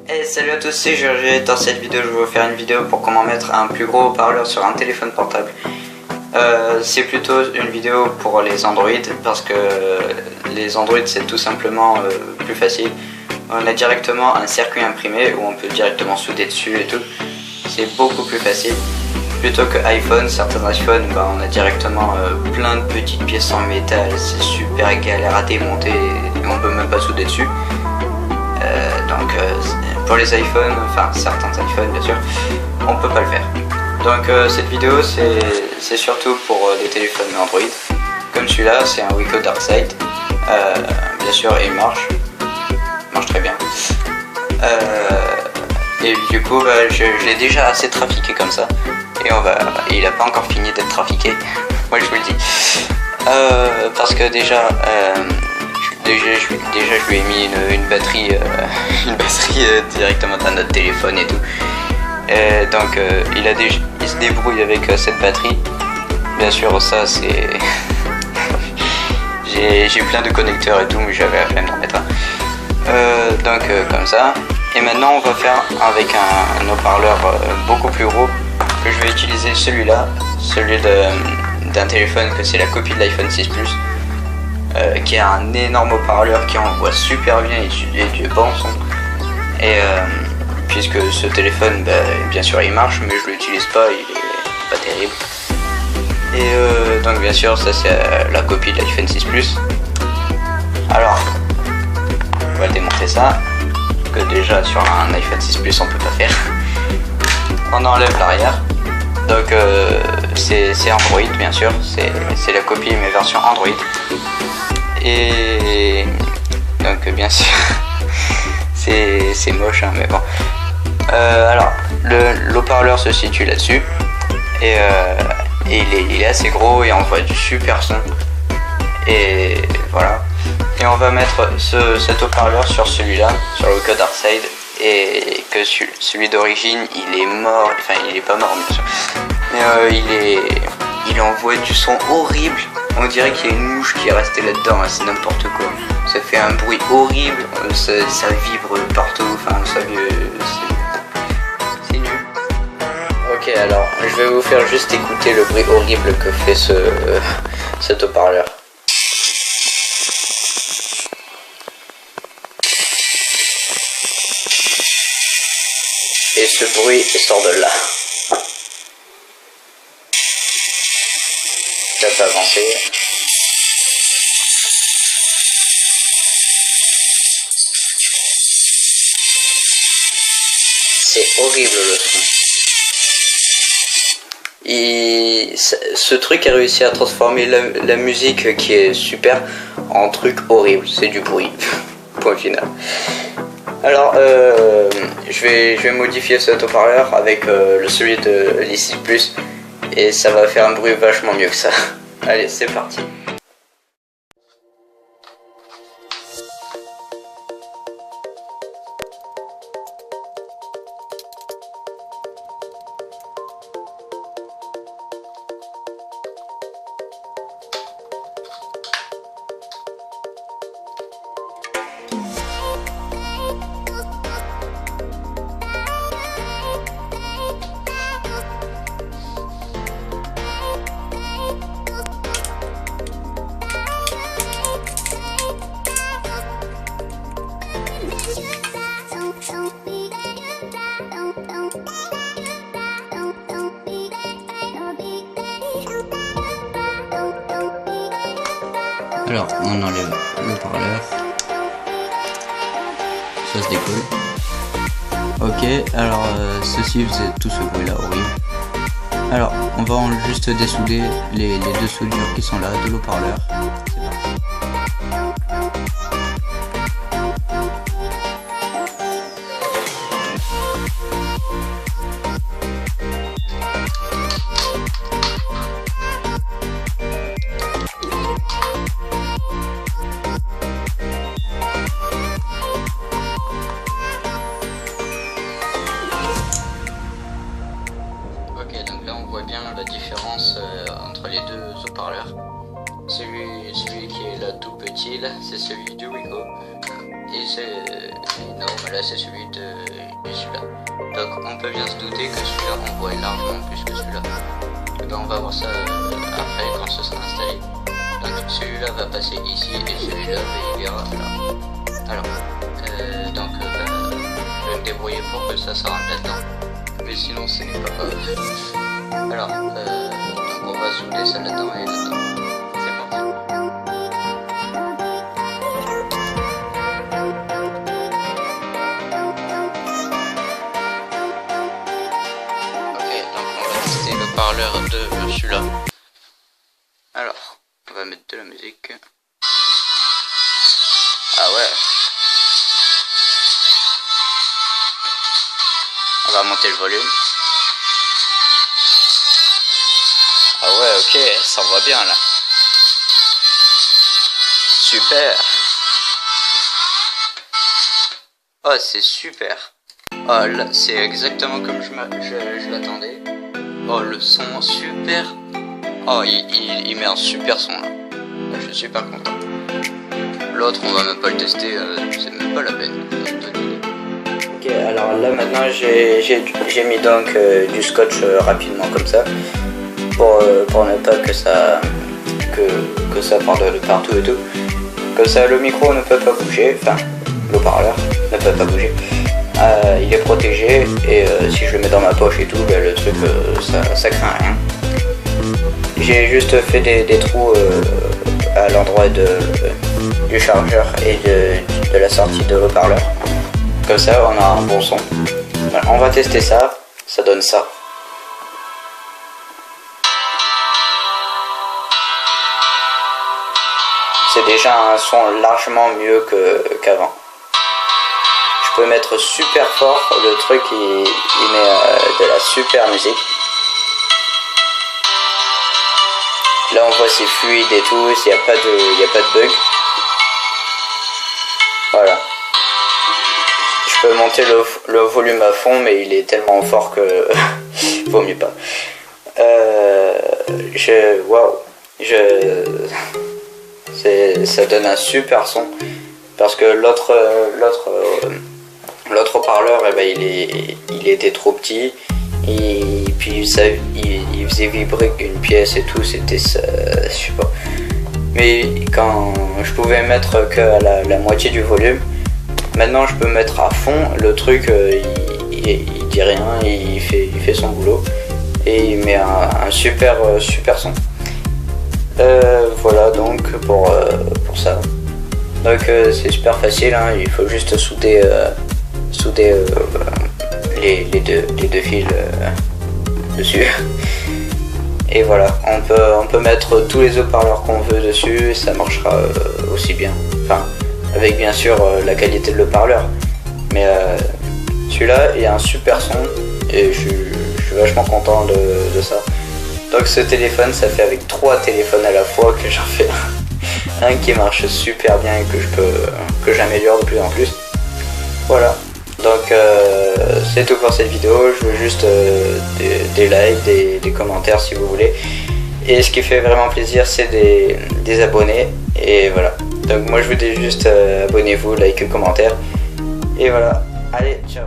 Hey, salut à tous, c'est Georges. Dans cette vidéo, je vais vous faire une vidéo pour comment mettre un plus gros haut-parleur sur un téléphone portable. C'est plutôt une vidéo pour les Android parce que les Android c'est tout simplement plus facile. On a directement un circuit imprimé où on peut directement souder dessus et tout. C'est beaucoup plus facile. Plutôt que iPhone, certains iPhones, on a directement plein de petites pièces en métal. C'est super galère à démonter et on peut même pas souder dessus. Pour les iPhones, enfin certains iPhones bien sûr, on peut pas le faire. Donc cette vidéo c'est surtout pour des téléphones Android. Comme celui-là, c'est un Wiko Darkside. Bien sûr, il marche très bien. Et du coup, je l'ai déjà assez trafiqué comme ça. Et il a pas encore fini d'être trafiqué. Moi je vous le dis. Parce que déjà je lui ai mis une batterie, directement dans notre téléphone et tout. Donc il se débrouille avec cette batterie. Bien sûr, ça c'est j'ai plein de connecteurs et tout, mais j'avais la flemme d'en mettre un. Comme ça. Et maintenant on va faire avec un haut-parleur beaucoup plus gros. Que je vais utiliser celui-là, celui d'un téléphone que c'est la copie de l'iPhone 6 Plus. Qui a un énorme haut-parleur qui envoie super bien et du bon son. Et puisque ce téléphone, bien sûr il marche, mais je l'utilise pas, il est pas terrible. Et donc bien sûr ça c'est la copie de l'iPhone 6 Plus. Alors, on va démonter ça, que déjà sur un iPhone 6 Plus on peut pas faire. On enlève l'arrière. Donc c'est Android bien sûr, c'est la copie mais version Android. Et donc bien sûr c'est moche hein, mais bon. Alors l'haut-parleur se situe là-dessus et il est assez gros et envoie du super son. Et voilà. Et on va mettre cet haut-parleur sur celui-là, sur le Wiko Darkside. Et que celui d'origine il est mort, enfin il est pas mort bien sûr, mais il envoie du son horrible. On dirait qu'il y a une mouche qui est restée là-dedans, c'est n'importe quoi. Ça fait un bruit horrible, ça vibre partout, enfin c'est nul. Ok, alors je vais vous faire juste écouter le bruit horrible que fait cet haut-parleur. Et ce bruit sort de là. Ça peut avancer. C'est horrible le son. Ce truc a réussi à transformer la musique qui est super en truc horrible. C'est du bruit. Point final. Alors, je vais modifier cet haut-parleur avec celui de l'I6 Plus et ça va faire un bruit vachement mieux que ça. Allez, c'est parti. Alors, on enlève le haut-parleur. Ça se décolle. Ok, alors ceci faisait tout ce bruit là horrible. Alors, on va juste dessouder les deux soudures qui sont là de l'haut-parleur. C'est parti. La différence entre les deux haut-parleurs. Celui qui est là tout petit là, c'est celui du Wiko, et c'est non, mais là c'est celui de celui-là. Donc on peut bien se douter que celui-là on voit largement plus que celui-là. On va voir ça après quand ce sera installé. Donc celui-là va passer ici et celui-là il ira là. Alors donc je vais me débrouiller pour que ça rentre là-dedans. Mais sinon ce n'est pas grave. Alors donc on va souder ça là-dedans et là-dedans. C'est parti. Le parleur de celui-là. Alors, on va mettre de la musique. Ah ouais. On va monter le volume. Ah ouais, ok, ça va bien là. Super. Oh, c'est super. Oh là, c'est exactement comme je l'attendais. Oh, le son super. Oh, il met un super son là. Je suis super content. L'autre, on va même pas le tester, c'est même pas la peine. Ok, alors là maintenant j'ai mis donc du scotch rapidement comme ça pour ne pas que ça parte de partout et tout. Comme ça, le micro ne peut pas bouger, enfin le parleur ne peut pas bouger. Il est protégé et si je le mets dans ma poche et tout, ben, le truc ça craint rien. J'ai juste fait des trous à l'endroit du chargeur et de la sortie de haut-parleur. Comme ça on a un bon son. Voilà, on va tester ça, ça donne ça. C'est déjà un son largement mieux qu'avant. Je peux mettre super fort, le truc il met de la super musique. Là on voit c'est fluide et tout, il n'y a pas de bug. Voilà. Je peux monter le volume à fond, mais il est tellement fort que vaut mieux pas. Ça donne un super son parce que l'autre haut-parleur, eh ben, il était trop petit et puis il faisait vibrer une pièce et tout, c'était ça, je sais pas. Mais quand je pouvais mettre que à la moitié du volume, maintenant je peux mettre à fond, le truc il dit rien, il fait son boulot et il met un super son. Voilà donc pour ça. Donc c'est super facile, hein, il faut juste souder les deux fils dessus. Et voilà, on peut mettre tous les haut-parleurs qu'on veut dessus et ça marchera aussi bien. Enfin, avec bien sûr la qualité de l'haut-parleur. Mais celui-là, il y a un super son et je suis vachement content de ça. Donc ce téléphone, ça fait avec 3 téléphones à la fois que j'en fais un qui marche super bien et que j'améliore de plus en plus. Voilà, donc c'est tout pour cette vidéo. Je veux juste des likes, des commentaires si vous voulez. Et ce qui fait vraiment plaisir, c'est des abonnés. Et voilà, donc moi je vous dis juste abonnez-vous, like, commentaire. Et voilà, allez, ciao.